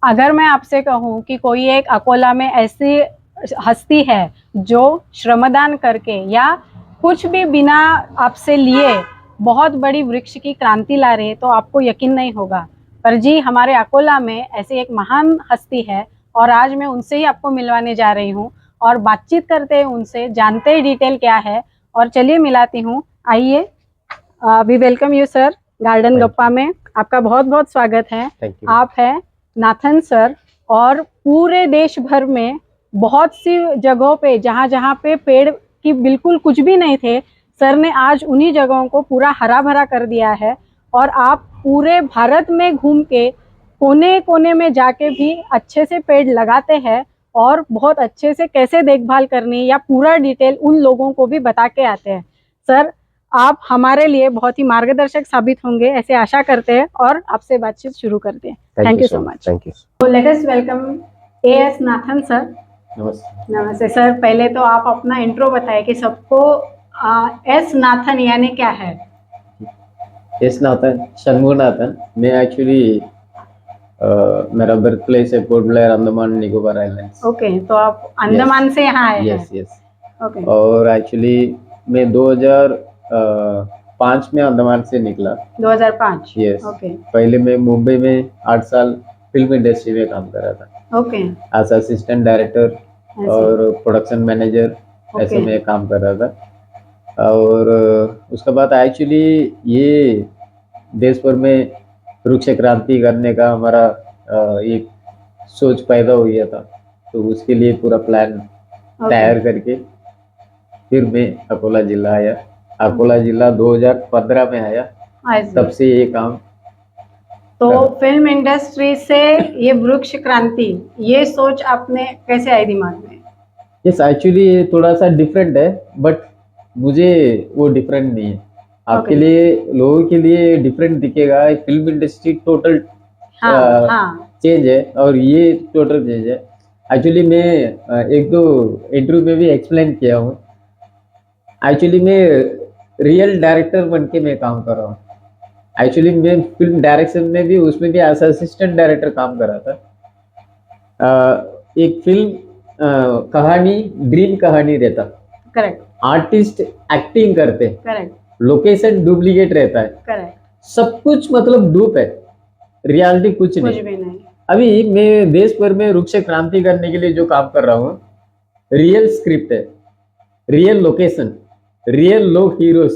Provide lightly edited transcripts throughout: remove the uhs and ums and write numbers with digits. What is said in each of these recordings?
अगर मैं आपसे कहूँ कि कोई एक अकोला में ऐसी हस्ती है जो श्रमदान करके या कुछ भी बिना आपसे लिए बहुत बड़ी वृक्ष की क्रांति ला रहे, तो आपको यकीन नहीं होगा। पर जी, हमारे अकोला में ऐसी एक महान हस्ती है और आज मैं उनसे ही आपको मिलवाने जा रही हूँ और बातचीत करते हैं उनसे, जानते हैं डिटेल क्या है। और चलिए मिलाती हूँ, आइए। We welcome you sir Garden Gappa में। आपका बहुत बहुत स्वागत है। आप हैं नाथन सर, और पूरे देश भर में बहुत सी जगहों पे जहाँ जहाँ पे पेड़ की बिल्कुल कुछ भी नहीं थे, सर ने आज उन्हीं जगहों को पूरा हरा भरा कर दिया है। और आप पूरे भारत में घूम के कोने कोने में जाके भी अच्छे से पेड़ लगाते हैं और बहुत अच्छे से कैसे देखभाल करनी या पूरा डिटेल उन लोगों को भी बता के आते हैं। सर, आप हमारे लिए बहुत ही मार्गदर्शक साबित होंगे, ऐसे आशा करते हैं और आपसे बातचीत शुरू करते हैं। Thank you so much. Thank you. तो let us welcome AS Nathan sir. नमस्ते। नमस्ते सर। पहले तो आप अपना इंट्रो बताएं कि सबको एस नाथन यानी क्या है। S Nathan, Shambhu Nathan. मैं एक्चुअली मेरा बर्थ प्लेस है port Blair, Andaman Nicobar islands. Okay, तो आप अंडमान से यहाँ आए हैं। Yes yes. ओके। और एक्चुअली मैं 2005 में अंडमान से निकला। 2005। यस। ओके। पहले मैं मुंबई में 8 साल फिल्म इंडस्ट्री में काम कर रहा था। ओके। एज असिस्टेंट डायरेक्टर और प्रोडक्शन मैनेजर, ऐसे में काम कर रहा था। और उसके बाद एक्चुअली ये देश भर में वृक्ष क्रांति करने का हमारा एक सोच पैदा हो गया था। तो उसके लिए पूरा प्लान तैयार करके फिर मैं अकोला जिला आया। अकोला जिला 2015 में आया, तब से ये काम। तो फिल्म इंडस्ट्री से ये वृक्ष क्रांति, ये सोच आपने कैसे आई दिमाग में? यस, एक्चुअली ये थोड़ा सा डिफरेंट है, बट मुझे वो डिफरेंट नहीं है। आपके लिए, लोगों के लिए डिफरेंट दिखेगा। फिल्म इंडस्ट्री टोटल चेंज है और ये टोटल चेंज है। एक्चुअली मैं एक दो इंटरव्यू में भी एक्सप्लेन किया हूँ। एक्चुअली मैं रियल डायरेक्टर बन के मैं काम कर रहा हूँ। एक्चुअली मैं फिल्म डायरेक्शन में भी, उसमें भी एज असिस्टेंट डायरेक्टर काम कर रहा था। एक फिल्म कहानी ड्रीम कहानी रहता। करेक्ट। आर्टिस्ट एक्टिंग करते। करेक्ट। लोकेशन डुप्लीकेट रहता है। करेक्ट। सब कुछ मतलब डूप है, रियलिटी कुछ नहीं। अभी मैं देश भर में वृक्ष क्रांति करने के लिए जो काम कर रहा हूँ, रियल स्क्रिप्ट है, रियल लोकेशन, रियल लोग हीरोज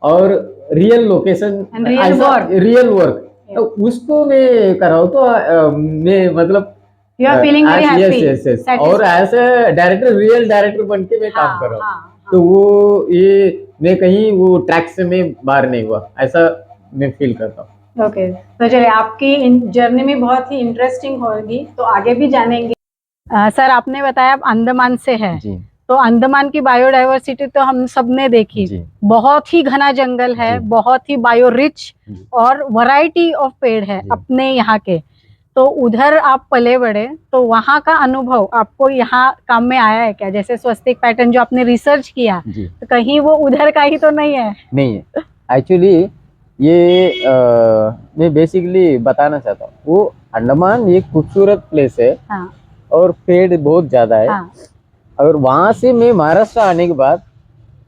और रियल लोकेशन, रियल वर्क। तो उसको मैं कर रहा हूँ। तो मैं मतलब you are feeling very happy. और as a director, real director बन के मैं काम कर रहा हूँ। तो वो ये मैं कहीं वो ट्रैक से मैं बाहर नहीं हुआ, ऐसा मैं फील करता हूँ। ओके, तो चलिए, आपकी जर्नी में बहुत ही इंटरेस्टिंग होगी, तो आगे भी जानेंगे। सर, आपने बताया आप अंडमान से हैं। जी। तो अंडमान की बायोडाइवर्सिटी तो हम सब ने देखी। बहुत ही घना जंगल है, बहुत ही बायो रिच और वैरायटी ऑफ पेड़ है अपने यहाँ के। तो उधर आप पले बड़े, तो वहाँ का अनुभव आपको यहाँ काम में आया है क्या? जैसे स्वस्तिक पैटर्न जो आपने रिसर्च किया, तो कहीं वो उधर का ही तो नहीं है? नहीं है। एक्चुअली ये मैं बेसिकली बताना चाहता हूँ, वो अंडमान एक खूबसूरत प्लेस है। हाँ। और पेड़ बहुत ज्यादा है। हाँ। और वहां से मैं महाराष्ट्र आने के बाद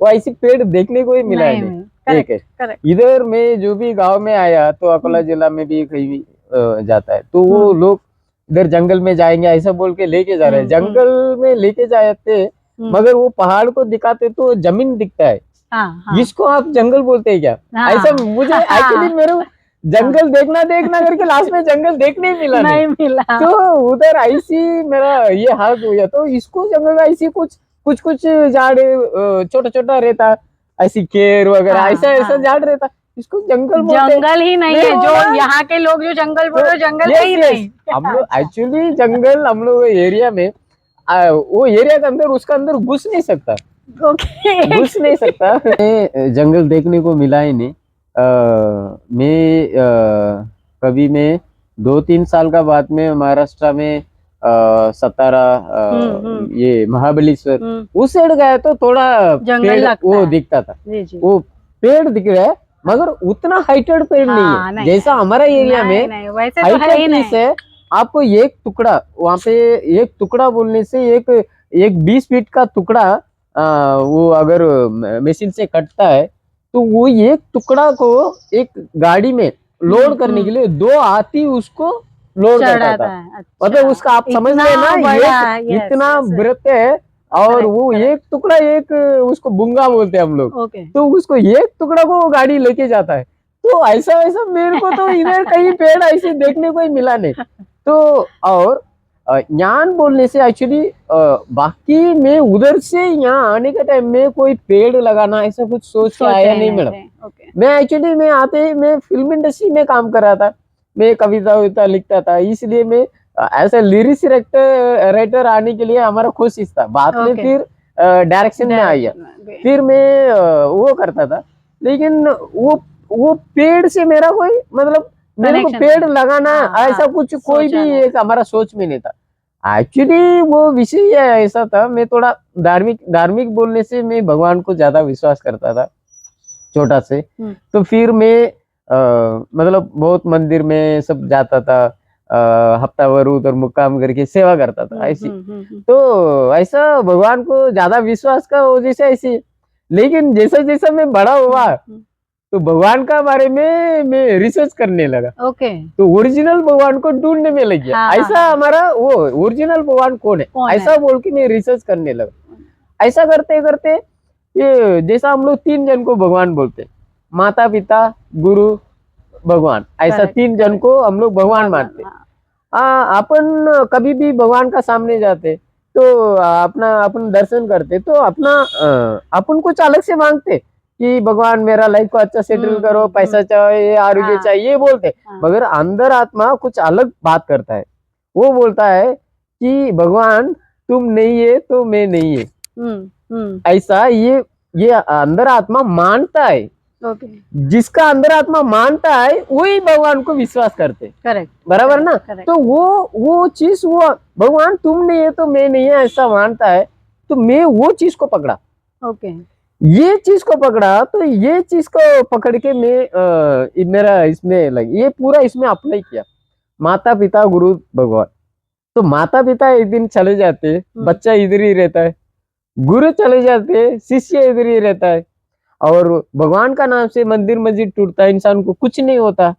वो ऐसी पेड़ देखने को ही मिला नहीं। ठीक है। इधर में जो भी गांव में आया, तो अकोला जिला में भी कहीं भी जाता है, तो वो लोग इधर जंगल में जाएंगे ऐसा बोल के लेके जा रहे हैं। जंगल में लेके जाते, मगर वो पहाड़ को दिखाते तो जमीन दिखता है। जिसको आप जंगल बोलते हैं क्या? ऐसा मुझे एक्चुअली मेरे जंगल देखना करके लास्ट में जंगल देखने ही मिला नहीं मिला। तो उधर ऐसी मेरा ये हाल हो गया। तो इसको जंगल ऐसी कुछ झाड़ छोटा छोटा रहता, ऐसी केर वगैरह ऐसा झाड़ रहता, इसको जंगल ही नहीं है। जो यहाँ के लोग जो जंगल बोल रहे, जंगल ही नहीं। हम लोग एक्चुअली जंगल, हम लोग एरिया में, वो एरिया के अंदर, उसका अंदर घुस नहीं सकता। घुस नहीं सकता। जंगल देखने को मिला ही नहीं। मैं कभी मैं 2-3 साल का बाद में महाराष्ट्र में सतारा, ये महाबलेश्वर उस साइड गया, तो थोड़ा पेड़ वो दिखता था। वो पेड़ दिख रहा है, मगर उतना हाइटेड पेड़ नहीं है जैसा हमारा एरिया में। वैसे तो है ही नहीं। आपको एक टुकड़ा वहां पे, एक टुकड़ा बोलने से एक एक 20 फीट का टुकड़ा वो अगर मशीन से कटता है तो वो एक टुकड़ा को एक गाड़ी में लोड करने के लिए 2 हाथी उसको लोड करता चढ़ाता था। है। मतलब अच्छा, उसका आप समझ इतना लेना बड़ा, एक यस इतना यस, बृहत है। और करेक्ट वो करेक्ट, एक टुकड़ा, एक उसको बुंगा बोलते हैं हम लोग, ओके। तो उसको एक टुकड़ा को वो गाड़ी लेके जाता है। तो ऐसा वैसा मेरे को तो इधर कहीं पेड़ ऐसे देखने को ही मिला नहीं। तो और ज्ञान बोलने से एक्चुअली बाकी में उधर से यहाँ आने के टाइम में कोई पेड़ लगाना ऐसा कुछ सोच के सोचा आया ही नहीं नहीं मैडम। थे, ओके। मैं एक्चुअली मैं आते ही मैं फिल्म इंडस्ट्री में काम कर रहा था, मैं कविता वविता लिखता था, इसलिए मैं ऐसा लिरिक्स राइटर आने के लिए हमारा कोशिश था। बाद में ओके, फिर डायरेक्शन में आया, डायरेक्शन में गए। फिर मैं वो करता था। लेकिन वो पेड़ से मेरा कोई मतलब, मेरे को कनेक्शन पेड़ नहीं, लगाना हाँ ऐसा हाँ, कुछ कोई सोचा भी नहीं। एक हमारा सोच में नहीं था। एक्चुअली वो विषय ऐसा था, मैं थोड़ा धार्मिक धार्मिक बोलने से मैं भगवान को ज्यादा विश्वास करता था छोटा से। तो फिर मैं मतलब बहुत मंदिर में सब जाता था, हफ्ता भर उधर मुक्काम करके सेवा करता था ऐसी। तो ऐसा भगवान को ज्यादा विश्वास का वजह से ऐसी। लेकिन जैसा जैसा मैं बड़ा हुआ तो भगवान का बारे में मैं रिसर्च करने लगा, ओके, तो ओरिजिनल भगवान को ढूंढने में लग गया। हाँ, ऐसा हाँ, हमारा वो ओरिजिनल भगवान कौन है कौन है? ऐसा बोल के मैं रिसर्च करने लगा। ऐसा करते करते ये जैसा हम लोग 3 जन को भगवान बोलते, माता पिता गुरु भगवान, ऐसा करेक्ट 3 जन करेक्ट, को हम लोग भगवान मानते। अपन कभी भी भगवान का सामने जाते तो अपना अपन दर्शन करते तो अपना अपन कुछ अलग से मांगते कि भगवान मेरा लाइफ को अच्छा सेटल करो, पैसा चाहिए, आरोग्य हाँ चाहिए, ये बोलते। हाँ, मगर अंदर आत्मा कुछ अलग बात करता है। वो बोलता है कि भगवान तुम नहीं है तो मैं नहीं है। ऐसा ये अंदर आत्मा मानता है। ओके, जिसका अंदर आत्मा मानता है वही भगवान को विश्वास करते, करेक्ट, बराबर ना। करेक्ट, तो वो चीज, वो भगवान तुम नहीं है तो मैं नहीं है ऐसा मानता है, तो मैं वो चीज को पकड़ा, ओके, ये चीज को पकड़ा। तो ये चीज को पकड़ के मैं मेरा इसमें लग ये पूरा इसमें अप्लाई किया, माता पिता गुरु भगवान। तो माता पिता एक दिन चले जाते, बच्चा इधर ही रहता है, गुरु चले जाते, शिष्य इधर ही रहता है, और भगवान का नाम से मंदिर मस्जिद टूटता है, इंसान को कुछ नहीं होता।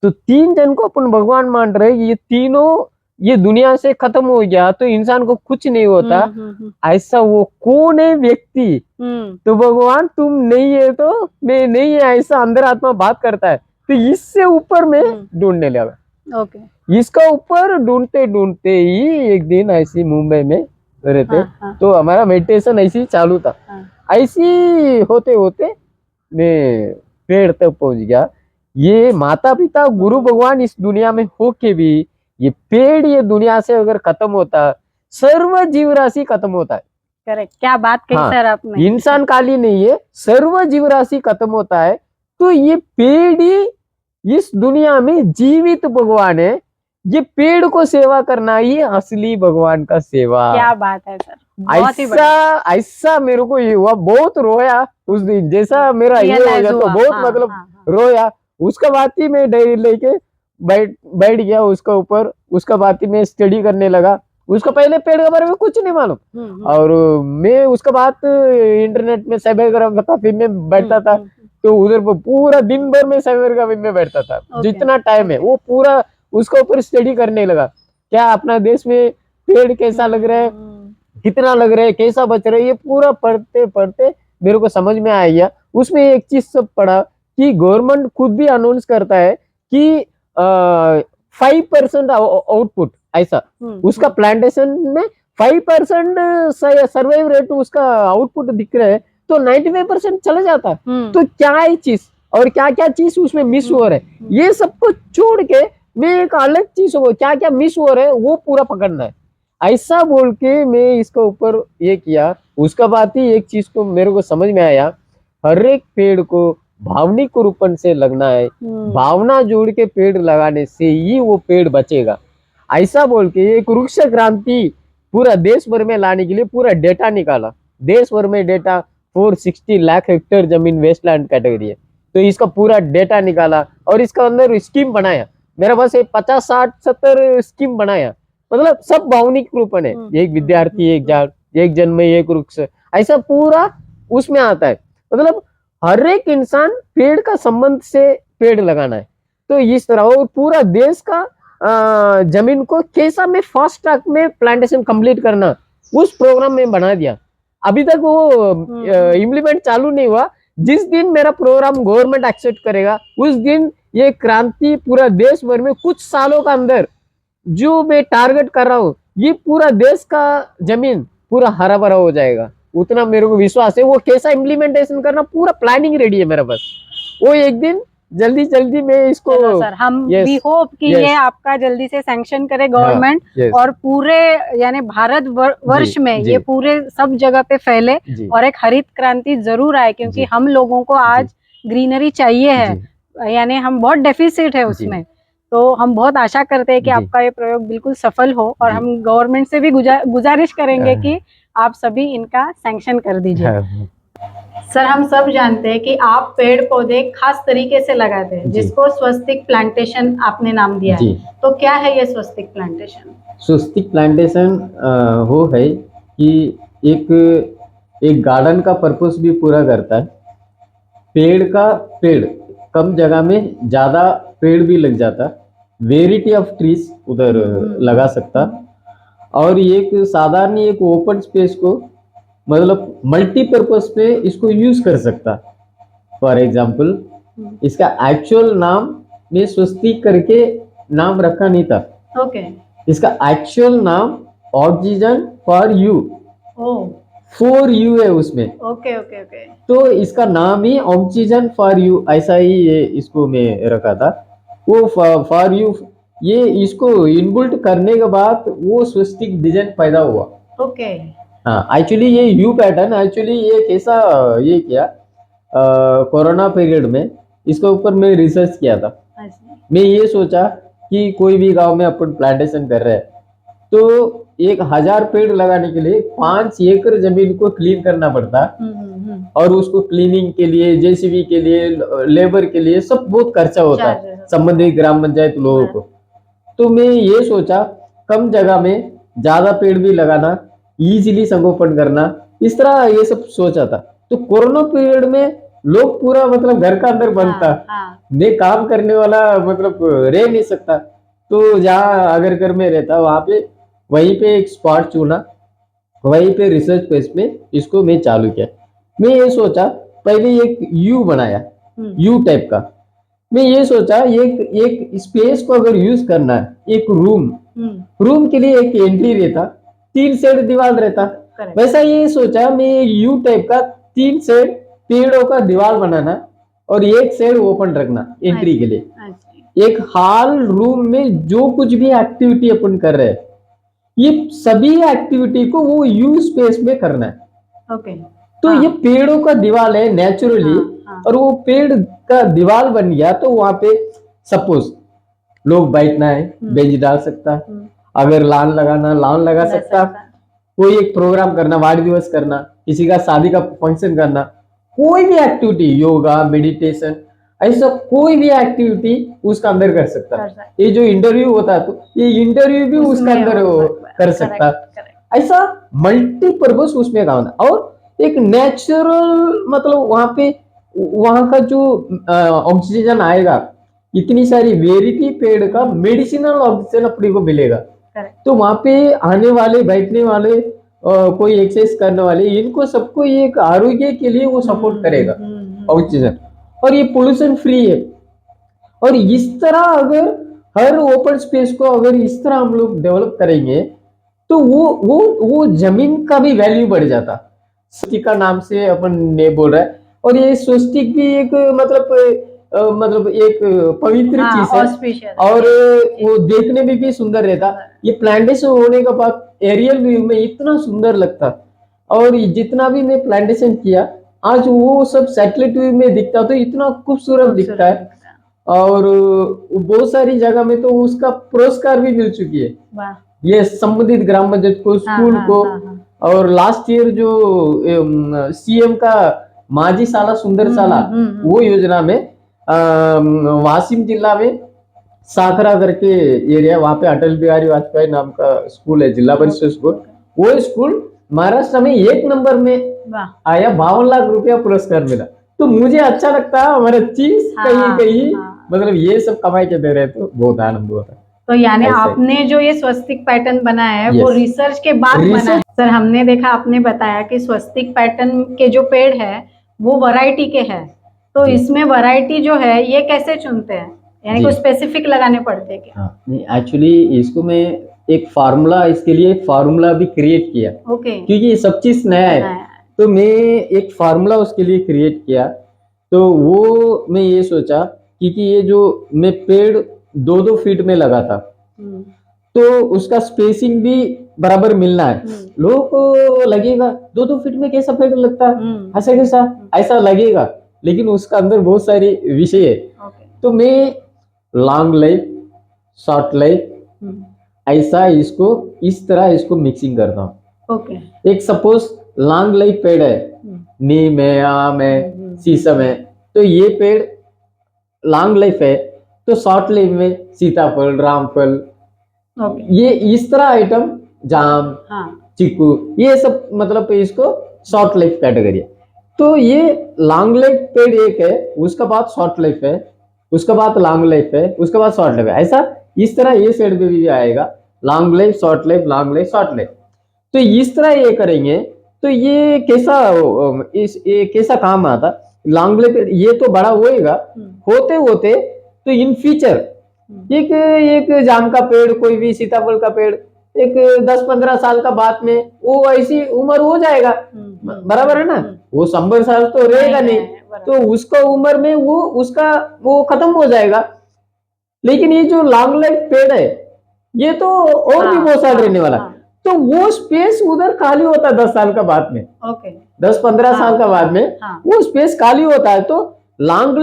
तो 3 जन को अपन भगवान मान रहे, ये तीनों ये दुनिया से खत्म हो गया तो इंसान को कुछ नहीं होता। ऐसा वो कौन है व्यक्ति? तो भगवान तुम नहीं है तो मैं नहीं है, ऐसा अंदर आत्मा बात करता है। तो इससे ऊपर में ढूंढने लगा। ओके, इसका ऊपर ढूंढते ढूंढते ही एक दिन ऐसी मुंबई में रहते, तो हमारा मेडिटेशन ऐसी चालू था। ऐसी होते होते मैं पेड़ तक पहुंच गया। ये माता पिता गुरु भगवान इस दुनिया में हो के भी ये पेड़ ये दुनिया से अगर खत्म होता, सर्व जीव राशि खत्म होता है। करेक्ट, क्या बात कही हाँ, सर आपने। इंसान काली नहीं है, सर्व जीव राशि खत्म होता है। तो ये पेड़ ही इस दुनिया में जीवित भगवान है। ये पेड़ को सेवा करना ही असली भगवान का सेवा। क्या बात है सर, बहुत ही बढ़िया। ऐसा मेरे को ये हुआ, बहुत रोया उस दिन, जैसा मेरा ये हो गया तो बहुत मतलब रोया। उसका बाद ही मैं डायरी लेके बैठ गया उसका ऊपर, उसका बाद ही मैं स्टडी करने लगा। उसका पहले पेड़ के बारे में कुछ नहीं मालूम, और मैं उसका बाद इंटरनेट में साइबर कैफे में बैठता था, तो उधर पूरा दिन भर में साइबर कैफे में बैठता था। जितना टाइम है वो पूरा उसके ऊपर स्टडी करने लगा। क्या अपना देश में पेड़ कैसा लग रहा है, कितना लग रहा है, कैसा बच रहा है, ये पूरा पढ़ते पढ़ते मेरे को समझ में आ गया। उसमें एक चीज सब पढ़ा कि गवर्नमेंट खुद भी अनाउंस करता है कि 5% आउटपुट, ऐसा उसका प्लांटेशन में 5% सर्वाइव रेट उसका आउटपुट दिख रहा है, तो 95% चला जाता है। तो क्या है चीज और क्या क्या चीज उसमें मिस हो रहा है, ये सबको छोड़ के मैं एक अलग चीज हो क्या क्या मिस हो रहा है वो पूरा पकड़ना है, ऐसा बोल के मैं इसके ऊपर ये किया। उसका बाद ही एक चीज को मेरे को समझ में आया, हर एक पेड़ को भावनिक रूपन से लगना है, भावना जोड़ के पेड़ लगाने से ही वो पेड़ बचेगा। ऐसा बोल के एक वृक्ष क्रांति पूरा देश भर में लाने के लिए पूरा डेटा निकाला। देश भर में डेटा 460 लाख हेक्टेयर जमीन वेस्टलैंड कैटेगरी है, तो इसका पूरा डेटा निकाला और इसका अंदर स्कीम बनाया। मेरे पास 50 60 70 स्कीम बनाया, मतलब सब भावनिक रूपन है, एक विद्यार्थी एक झाड़, एक जन में एक वृक्ष, ऐसा पूरा उसमें आता है। मतलब हर एक इंसान पेड़ का संबंध से पेड़ लगाना है। तो इस तरह और पूरा देश का जमीन को कैसा में फास्ट ट्रैक में प्लांटेशन कंप्लीट करना, उस प्रोग्राम में बना दिया। अभी तक वो इम्प्लीमेंट चालू नहीं हुआ। जिस दिन मेरा प्रोग्राम गवर्नमेंट एक्सेप्ट करेगा, उस दिन ये क्रांति पूरा देश भर में कुछ सालों का अंदर जो मैं टारगेट कर रहा हूँ, ये पूरा देश का जमीन पूरा हरा भरा हो जाएगा, उतना मेरे को विश्वास है। वो कैसा इम्प्लीमेंटेशन करना, पूरा प्लानिंग रेडी है मेरा पास। वो एक दिन जल्दी जल्दी मैं इसको, चलो सर, हम भी होप कि ये आपका जल्दी से सैंक्शन करे गवर्नमेंट, और पूरे यानी भारत वर्ष में ये पूरे सब जगह पे फैले और एक हरित क्रांति जरूर आए, क्योंकि हम लोगों को आज ग्रीनरी चाहिए है, यानी हम बहुत डेफिसिट है उसमें। तो हम बहुत आशा करते हैं कि आपका ये प्रयोग बिल्कुल सफल हो, और हम गवर्नमेंट से भी गुजारिश करेंगे कि आप सभी इनका सैंक्शन कर दीजिए। सर, हम सब जानते हैं कि आप पेड़ पौधे खास तरीके से लगाते हैं, जिसको स्वस्तिक प्लांटेशन आपने नाम दिया है। तो क्या है ये स्वस्तिक प्लांटेशन? स्वस्तिक प्लांटेशन वो है कि एक गार्डन का पर्पस भी पूरा करता है। पेड़ कम जगह में ज्यादा पेड़ भी लग जाता, वेराइटी ऑफ ट्रीज उधर लगा सकता, और एक साधारण एक ओपन स्पेस को मतलब मल्टीपर्पज पे इसको यूज कर सकता। फॉर एग्जाम्पल, इसका एक्चुअल नाम में स्वस्तिक करके नाम रखा नहीं था। ओके। इसका एक्चुअल नाम ऑक्सीजन फॉर यू, 4 यू है उसमें। Okay okay okay. तो इसका नाम ही ऑक्सीजन फॉर यू, ऐसा ही ये इसको मैं रखा था। वो फॉर यू, ये इसको इनबिल्ट करने के बाद वो स्वस्तिक डिजाइन पैदा हुआ। ओके। हाँ, एक्चुअली ये यू पैटर्न एक्चुअली ये कैसा ये किया, कोरोना पीरियड में इसके ऊपर मैं रिसर्च किया था। मैं ये सोचा कि कोई भी गांव में अपन प्लांटेशन कर रहे हैं, तो 1000 पेड़ लगाने के लिए 5 एकड़ जमीन को क्लीन करना पड़ता, और उसको क्लीनिंग के लिए, जेसीबी के लिए, लेबर के लिए सब बहुत खर्चा होता है, संबंधित ग्राम पंचायत लोगों को। तो मैं ये सोचा कम जगह में ज्यादा पेड़ भी लगाना, इजीली संगोपन करना, इस तरह ये सब सोचा था। तो कोरोना पीरियड में लोग पूरा मतलब घर का अंदर बंद था, मैं काम करने वाला मतलब रह नहीं सकता। तो जहाँ अगर घर में रहता वहां पे वहीं पे एक स्पॉट चुना, वहीं पे रिसर्च बेस में इसको मैं चालू किया। मैं ये सोचा पहले एक यू बनाया, यू टाइप का। मैं ये सोचा एक स्पेस को अगर यूज करना है, एक रूम के लिए एक एंट्री रहता, 3 साइड दीवार रहता, वैसा ये सोचा मैं यू टाइप का 3 साइड पेड़ों का दीवार बनाना, और एक साइड ओपन रखना एंट्री के लिए। एक हॉल रूम में जो कुछ भी एक्टिविटी अपन कर रहे हैं, ये सभी एक्टिविटी को वो यू स्पेस में करना है। ओके। तो ये पेड़ों का दीवार है नेचुरली, और वो पेड़ का दीवार बन गया, तो वहां पे सपोज लोग बैठना है, बेंच डाल सकता, अगर लॉन लगाना लॉन लगा सकता, कोई एक प्रोग्राम करना, वार्ड दिवस करना, किसी का शादी का फंक्शन करना, कोई भी एक्टिविटी, योगा, मेडिटेशन, ऐसा कोई भी एक्टिविटी उसका अंदर कर सकता। ये जो इंटरव्यू होता है, तो ये इंटरव्यू भी उसका अंदर कर सकता। ऐसा मल्टीपर्पज उसमें काम है, और एक नेचुरल मतलब वहां का जो ऑक्सीजन आएगा, इतनी सारी वेराइटी पेड़ का मेडिसिनल ऑक्सीजन अपने को मिलेगा। तो वहां पे आने वाले, बैठने वाले, कोई एक्सरसाइज करने वाले, इनको सबको एक आरोग्य के लिए वो सपोर्ट करेगा ऑक्सीजन, और ये पोल्यूशन फ्री है। और इस तरह अगर हर ओपन स्पेस को अगर इस तरह हम लोग डेवलप करेंगे, तो वो जमीन का भी वैल्यू बढ़ जाता। स्वस्तिक का नाम से अपन ने बोल रहा है, और ये स्वस्तिक भी एक मतलब एक पवित्र चीज है, और वो देखने में भी सुंदर रहता। ये प्लांटेशन होने के बाद एरियल व्यू में इतना सुंदर लगता, और जितना भी मैं प्लांटेशन किया आज वो सब सैटेलाइट व्यू में दिखता, तो इतना खूबसूरत दिखता है। और बहुत सारी जगह में तो उसका पुरस्कार भी मिल चुकी है, ये संबंधित ग्राम पंचायत को, स्कूल को। और लास्ट ईयर जो सीएम का माझी साला सुंदर साला वो योजना में वाशिम जिला में साखरा करके एरिया, वहाँ पे अटल बिहारी वाजपेयी नाम का स्कूल है, जिला परिषद स्कूल। वो स्कूल महाराष्ट्र में 1 नंबर में वाह। आया, 52 लाख रुपया पुरस्कार मिला। तो मुझे अच्छा लगता है हमारे चीज कहीं कहीं मतलब ये सब कमाई के दे रहे, तो बहुत आनंद हुआ था। तो यानी ऐसे। आपने जो ये स्वस्तिक पैटर्न बनाया है वो Yes. रिसर्च के बाद बना है। सर हमने देखा, आपने बताया कि स्वस्तिक पैटर्न के जो पेड़ है वो वैरायटी के हैं, तो जी। इसमें वैरायटी जो है ये कैसे चुनते हैं, यानी जी। कुछ स्पेसिफिक लगाने पड़ते हैं क्या? हाँ, नहीं एक्चुअली इसको मैं एक फार्मूला, इसके लिए एक फार्मूला भी क्रिएट किया, ओके। क्योंकि ये सब चीज नया है। तो मैं एक फार्मूला उसके लिए क्रिएट किया। तो वो मैं ये सोचा क्योंकि ये जो मैं पेड़ 2-2 फीट में लगा था, तो उसका स्पेसिंग भी बराबर मिलना है। लोगों को लगेगा 2-2 फीट में कैसा पेड़ लगता है, ऐसा कैसा, ऐसा लगेगा, लेकिन उसका अंदर बहुत सारी विषय है। तो मैं लॉन्ग लाइफ, शॉर्ट लाइफ, ऐसा इसको इस तरह इसको मिक्सिंग करता हूँ। ओके। एक सपोज लॉन्ग लाइफ पेड़ है, नीम है, आम है, शीशम है, तो ये पेड़ लॉन्ग लाइफ है। तो शॉर्ट लाइफ में सीताफल, रामफल, ये इस तरह आइटम, जाम, चीकू, ये सब मतलब इसको शॉर्ट लाइफ कैटेगरी है। तो ये लॉन्ग लाइफ पेड़ एक है, उसका बाद शॉर्ट लाइफ है, उसका बाद लॉन्ग लाइफ है, उसके बाद शॉर्ट लाइफ है। ऐसा इस तरह ये सेट में भी आएगा, long life, short life, long life, short life. तो इस तरह ये करेंगे तो ये कैसा काम आता। लॉन्ग लाइफ ये तो बड़ा होएगा, होते होते तो इन फ्यूचर एक जाम का पेड़, कोई भी सीताफल का पेड़, एक 10-15 साल का बाद में वो ऐसी उम्र हो जाएगा, बराबर है ना। वो 100 साल तो रहेगा नहीं, तो उसका उम्र में वो खत्म हो जाएगा। लेकिन ये जो लॉन्ग लाइफ पेड़ है ये तो और भी बहुत साल रहने वाला, तो वो स्पेस उधर खाली होता है 10 साल का बाद में, 10-15 साल का बाद में वो स्पेस खाली होता है। तो लॉन्ग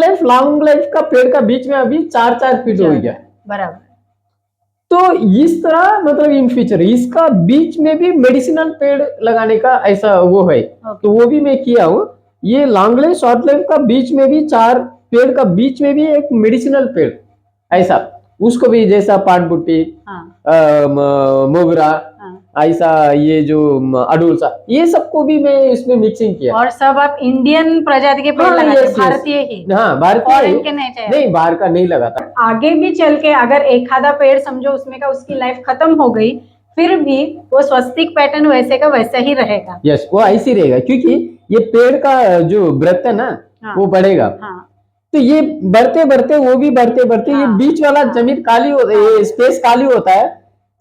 लाइफ का पेड़ का बीच में अभी 4-4 फीट हो गया, बराबर। तो इस तरह मतलब इन फ्यूचर इसका बीच में भी मेडिसिनल पेड़ लगाने का ऐसा वो है। तो वो भी मैं किया हूँ। ये लॉन्ग लाइफ, शॉर्ट लाइफ का बीच में भी 4 पेड़ का बीच में भी एक मेडिसिनल पेड़ ऐसा, उसको भी जैसा पान बुट्टी, मोगरा, ऐसा ये जो अडुलसा, ये सबको भी मैं इसमें मिक्सिंग किया। और सब आप इंडियन प्रजाति के पेड़ लगाते हैं, भारतीय ही? हाँ, भारतीय ही, नहीं बाहर का नहीं लगाता। आगे भी चल के अगर एक आधा पेड़ समझो उसमें का उसकी लाइफ खत्म हो गई, फिर भी वो स्वस्तिक पैटर्न वैसे का वैसा ही रहेगा। यस, वो ऐसे ही रहेगा, क्योंकि ये पेड़ का जो ब्रेथ है ना, वो बढ़ेगा। तो ये बढ़ते बढ़ते वो भी बढ़ते ये बीच वाला जमीन खाली होता है, स्पेस खाली होता है,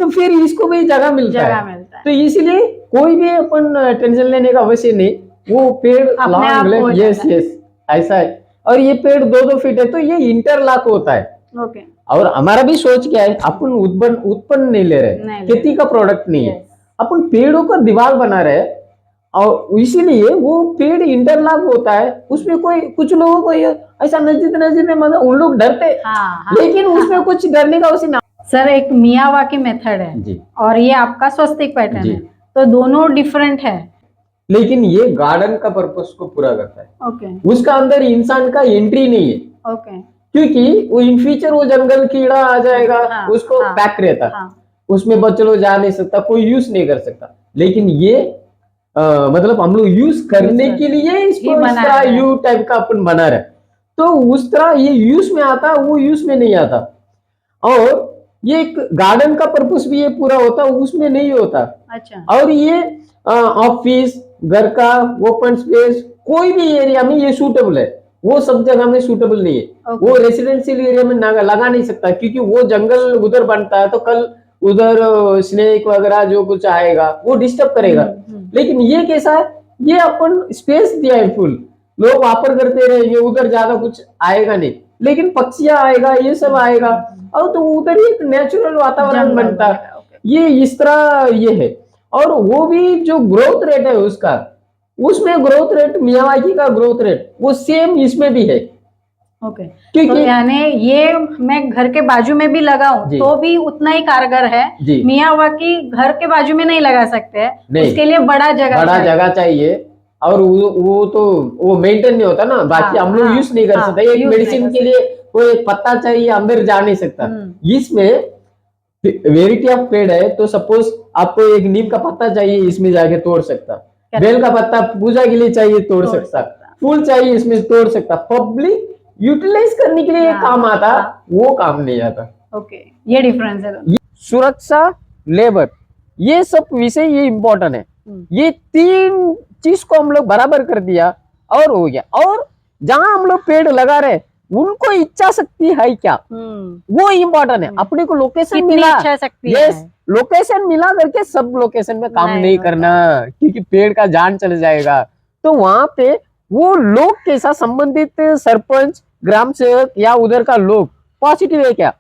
तो फिर इसको भी जगह मिलता है। तो इसलिए कोई भी अपन टेंशन लेने का आवश्य नहीं, वो पेड़ लॉन्ग, यस ऐसा है। और ये पेड़ 2-2 फीट है, तो ये इंटरलॉक होता है। और हमारा भी सोच क्या है, अपन उत्पन्न नहीं ले रहे, खेती का प्रोडक्ट नहीं है, अपन पेड़ों का दीवार बना रहे हैं, और इसीलिए वो पेड़ इंटरलॉक होता है। उसमें कोई कुछ लोगों को ऐसा नजदीक में मतलब उन लोग डरते, लेकिन उसमें कुछ डरने का उसी ना। सर एक मियावाकी मेथड है जी, और ये आपका स्वस्तिक पैटर्न है, तो दोनों डिफरेंट है, लेकिन ये गार्डन का पर्पस को पूरा करता है। उसका अंदर इंसान का एंट्री नहीं है, क्योंकि वो इन फ्यूचर वो जंगल कीड़ा आ जाएगा, उसको पैक रहता, उसमें बच्चे लोग जा नहीं सकता, कोई यूज नहीं कर सकता। लेकिन ये मतलब हम लोग यूज करने के लिए इसको इस तरह यू टाइप का अपन बना रहे, तो उस तरह ये यूज में आता, वो यूज में नहीं आता। और ये एक गार्डन का पर्पस भी ये पूरा होता, उसमें नहीं होता। अच्छा। और ये ऑफिस, घर का ओपन स्पेस, कोई भी एरिया में ये सूटेबल है, वो सब जगह में सूटेबल नहीं है। वो रेसिडेंशियल एरिया में लगा नहीं सकता, क्योंकि वो जंगल उधर बनता है, तो कल उधर स्नेक वगैरह जो कुछ आएगा वो डिस्टर्ब करेगा। लेकिन ये कैसा है, ये अपन स्पेस दिया है फुल, लोग वापर करते रहेंगे, उधर ज्यादा कुछ आएगा नहीं, लेकिन पक्षियां आएगा, ये सब आएगा, और तो उधर एक नेचुरल वातावरण बनता है। ये इस तरह ये है। और वो भी जो ग्रोथ रेट है उसका, उसमें ग्रोथ रेट, मियावाकी का ग्रोथ रेट वो सेम इसमें भी है। क्योंकि तो यानी ये मैं घर के बाजू में भी लगाऊं तो भी उतना ही कारगर है। मियावाकी घर के बाजू में नहीं लगा सकते हैं, उसके लिए बड़ा जगह चाहिए। और वो तो वो मेंटेन नहीं होता ना, बाकी हम लोग यूज नहीं कर सकते। एक मेडिसिन के लिए कोई एक पत्ता चाहिए अंदर जा नहीं सकता। इसमें वेराइटी ऑफ पेड़ है, तो सपोज आपको एक नीम का पत्ता चाहिए, इसमें जाके तोड़ सकता, बेल का पत्ता पूजा के लिए चाहिए तोड़ सकता, फूल चाहिए इसमें तोड़ सकता। पब्लिक यूटिलाइज करने के लिए काम आता, वो काम नहीं आता। ओके, ये डिफरेंस है। सुरक्षा, लेबर, ये सब विषय ये इम्पोर्टेंट है। ये तीन चीज को हम लोग बराबर कर दिया और हो गया। और जहां हम लोग पेड़ लगा रहे उनको इच्छा शक्ति है क्या, वो इम्पोर्टेंट है। अपने को लोकेशन मिला, इच्छा शक्ति यस, लोकेशन मिला करके सब लोकेशन में काम नहीं करना, क्योंकि पेड़ का जान चल जाएगा। तो वहां पे वो लोग के साथ संबंधित सरपंच, ग्राम सेवक या उधर का लोग पॉजिटिव है क्या,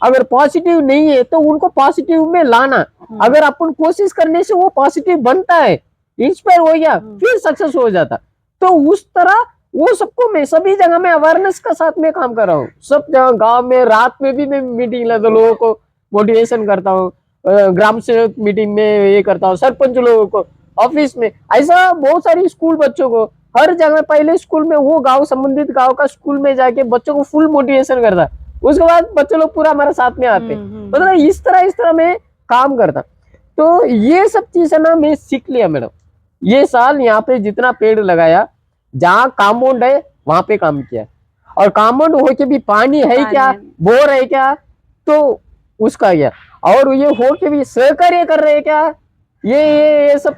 अगर पॉजिटिव नहीं है तो उनको पॉजिटिव में लाना। अगर अपन कोशिश करने से वो पॉजिटिव बनता है, इंस्पायर हो गया, फिर सक्सेस हो जाता। तो उस तरह वो सबको मैं सभी जगह में अवेयरनेस का साथ में काम कर रहा हूँ। सब जगह गांव में रात में भी मैं मीटिंग लेता, लोगों को मोटिवेशन करता हूँ, ग्राम सेवक मीटिंग में ये करता हूँ, सरपंच लोगों को, ऑफिस में, ऐसा बहुत सारी स्कूल बच्चों को, हर जगह। पहले स्कूल में वो गांव, संबंधित गांव का स्कूल में जाके बच्चों को फुल मोटिवेशन करता, उसके बाद बच्चे लोग पूरा हमारे साथ में आते। मतलब इस तरह मैं काम करता। तो ये सब चीजें ना मैं सीख लिया मैडम। ये साल यहाँ पे जितना पेड़ लगाया, जहाँ काम्पाउंड है वहां पे काम किया, और काम्पाउंड हो के भी पानी है क्या, बोर है क्या, तो उसका गया। और ये हो के भी सहकार्य कर रहे हैं क्या, ये सब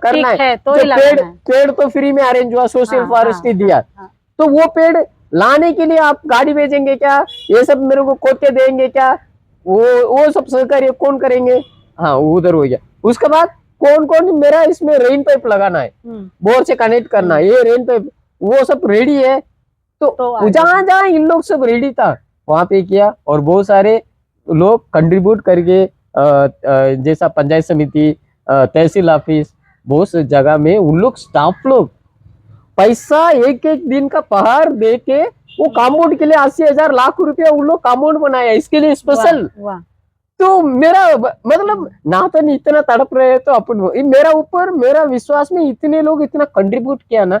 करना है। तो पेड़ तो फ्री में अरेंज हुआ, सोशल फॉरेस्ट्री दिया। तो वो पेड़ लाने के लिए आप गाड़ी भेजेंगे क्या, ये सब मेरे को खोद के देंगे क्या, वो सब सहकार्य कौन करेंगे, हाँ उधर हो गया। उसके बाद कौन मेरा इसमें रेन पाइप लगाना है, बोर से कनेक्ट करना है, ये रेन पाइप, वो सब रेडी है। तो जहां इन लोग सब रेडी था वहां पे किया। और बहुत सारे लोग कंट्रीब्यूट करके, जैसा पंचायत समिति, तहसील ऑफिस, बहुत सी जगह में उन लोग स्टाफ लोग पैसा एक दिन का पहाड़ दे के वो काम्पाउंड के लिए 80,000 लाख रुपया उन लोग काम्पाउंड बनाया इसके लिए स्पेशल। तो मेरा मतलब नाथन इतना तड़प रहे, तो अपन मेरा ऊपर, मेरा विश्वास में इतने लोग इतना कंट्रीब्यूट किया ना,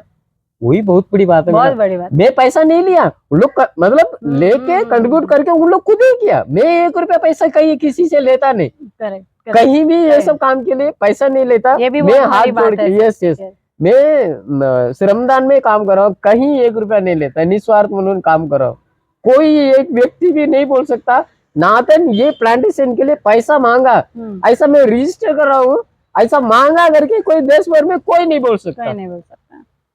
वही बहुत बड़ी बात है। बहुत बड़ी बात। मैं पैसा नहीं लिया, उन लोग मतलब लेके कंट्रीब्यूट करके उन लोग खुद ही किया। मैं 1 रुपया पैसा कहीं किसी से लेता नहीं, कहीं भी ये सब काम के लिए पैसा नहीं लेता। मैं हाथ जोड़ के, यस, मैं श्रमदान में काम कर रहा हूँ, कहीं 1 रुपया नहीं लेता, निस्वार्थ मनोन काम कर रहा हूँ। कोई एक व्यक्ति भी नहीं बोल सकता नाथन ये प्लांटेशन के लिए पैसा मांगा, ऐसा मैं रजिस्टर कर रहा हूँ, ऐसा मांगा करके कोई देश भर में कोई नहीं बोल सकता,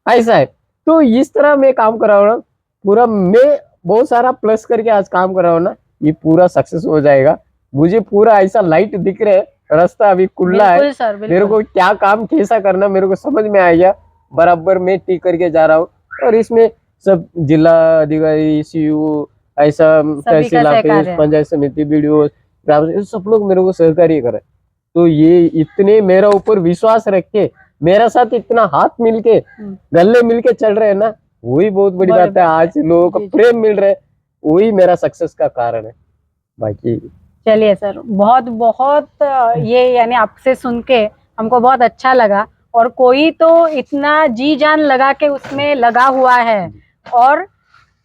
ऐसा है। तो इस तरह मैं काम कर रहा हूँ पूरा। मैं बहुत सारा प्लस करके आज काम कर रहा हूँ ना, ये पूरा सक्सेस हो जाएगा। मुझे पूरा ऐसा लाइट दिख रहा है, रास्ता अभी खुला है। मेरे को क्या काम कैसा करना मेरे को समझ में आ गया, बराबर मैं टिक करके जा रहा हूँ। और इसमें सब जिला अधिकारी, सीयू, ऐसा तहसील ऑफिस, पंचायत समिति, बीडीओ, सब लोग मेरे को सहकार्य करे। तो ये इतने मेरा ऊपर विश्वास रख के, मेरा साथ इतना हाथ मिलके, गले मिलके चल रहे हैं ना, वही बहुत बड़ी बात है। आज लोगों को प्रेम मिल रहा है, वही मेरा सक्सेस का कारण है। बाकी चलिए सर, बहुत बहुत ये यानी आपसे सुन के हमको बहुत अच्छा लगा। और कोई तो इतना जी जान लगा के उसमें लगा हुआ है, और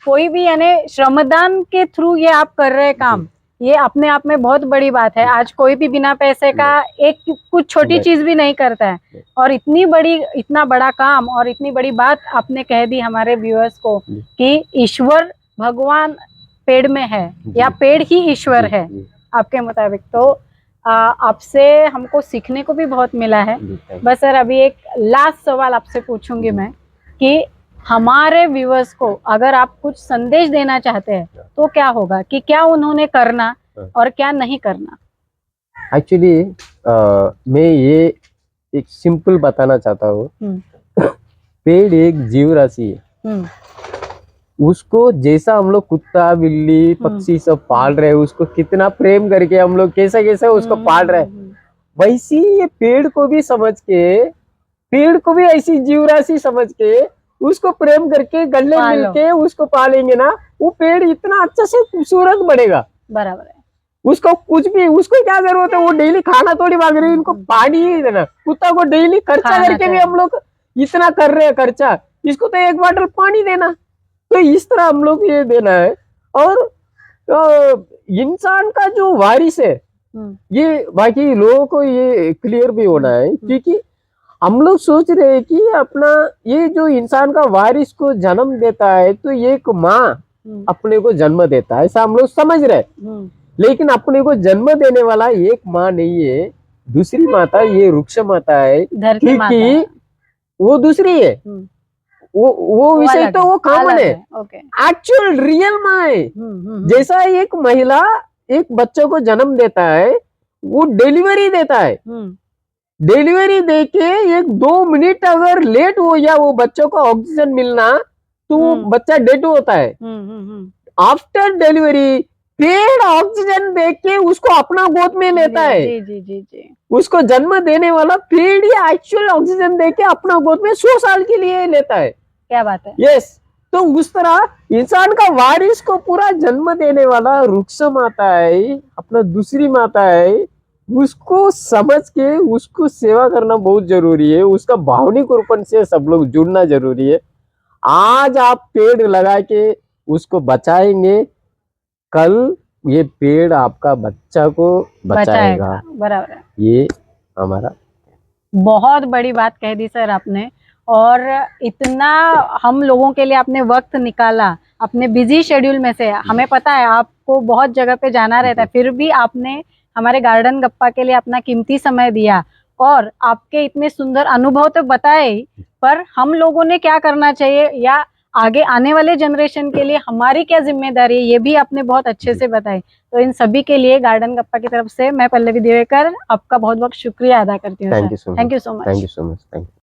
कोई भी यानी श्रमदान के थ्रू ये आप कर रहे काम, ये अपने आप में बहुत बड़ी बात है। आज कोई भी बिना पैसे का एक कुछ छोटी चीज भी नहीं करता है, और इतना बड़ा काम और इतनी बड़ी बात आपने कह दी हमारे व्यूअर्स को कि ईश्वर भगवान पेड़ में है, या पेड़ ही ईश्वर है आपके मुताबिक। तो आपसे हमको सीखने को भी बहुत मिला है। बस सर, अभी एक लास्ट सवाल आपसे पूछूंगी मैं कि हमारे व्यूअर्स को अगर आप कुछ संदेश देना चाहते हैं तो क्या होगा, कि क्या उन्होंने करना और क्या नहीं करना? एक्चुअली मैं ये एक सिंपल बताना चाहता हूँ। पेड़ एक जीव राशि है, उसको जैसा हम लोग कुत्ता, बिल्ली, पक्षी सब पाल रहे हैं, उसको कितना प्रेम करके हम लोग कैसे कैसे उसको पाल रहे हैं, वैसी ये पेड़ को भी समझ के, पेड़ को भी ऐसी जीव राशि समझ के उसको प्रेम करके गले मिलके उसको पालेंगे ना, वो पेड़ इतना अच्छा से खूबसूरत बढ़ेगा। बराबर है। उसको कुछ भी, उसको क्या जरूरत है, वो डेली खाना थोड़ी मांग रही है, इनको पानी ही देना। कुत्ता को डेली खर्चा करके भी हम लोग इतना कर रहे हैं खर्चा, इसको तो 1 बॉटल पानी देना। तो इस तरह हम लोग ये देना है। और इंसान का जो वारिस है, ये बाकी लोगों को ये क्लियर भी होना है, क्योंकि हम लोग सोच रहे हैं कि अपना ये जो इंसान का वारिस को जन्म देता है तो एक माँ अपने को जन्म देता है, ऐसा हम लोग समझ रहे हैं। लेकिन अपने को जन्म देने वाला एक माँ नहीं है, दूसरी माता, ये वृक्ष माता है, क्योंकि वो दूसरी है, वो विषय तो वो कॉमन है, एक्चुअल रियल माँ है। जैसा एक महिला एक बच्चों को जन्म देता है, वो डिलीवरी देता है, डिलीवरी देके 1-2 मिनट अगर लेट हो गया वो बच्चों को ऑक्सीजन मिलना तो वो बच्चा डेड होता है। आफ्टर डिलीवरी पेड़ ऑक्सीजन देके उसको अपना गोद में लेता है। जी। उसको जन्म देने वाला पेड़ ही एक्चुअल ऑक्सीजन देके अपना गोद में 100 साल के लिए लेता है। क्या बात है। यस, तो उस तरह इंसान का वारिस को पूरा जन्म देने वाला वृक्ष माता है, अपना दूसरी माता है, उसको समझ के उसको सेवा करना बहुत जरूरी है, उसका भावनिक रूपन से सब लोग जुड़ना जरूरी है। आज आप पेड़ लगा के उसको बचाएंगे, कल ये पेड़ आपका बच्चा को बचाएगा। बराबर है। ये हमारा बहुत बड़ी बात कह दी सर आपने, और इतना हम लोगों के लिए आपने वक्त निकाला अपने बिजी शेड्यूल में से। हमें पता है आपको बहुत जगह पे जाना रहता है, फिर भी आपने हमारे गार्डन गप्पा के लिए अपना कीमती समय दिया और आपके इतने सुंदर अनुभव तो बताए, पर हम लोगों ने क्या करना चाहिए या आगे आने वाले जनरेशन के लिए हमारी क्या जिम्मेदारी है, ये भी आपने बहुत अच्छे से बताई। तो इन सभी के लिए गार्डन गप्पा की तरफ से मैं पल्लवी दिवेकर आपका बहुत बहुत शुक्रिया अदा करती हूँ। Thank you so much. Thank you so much. Thank you so much. Thank you.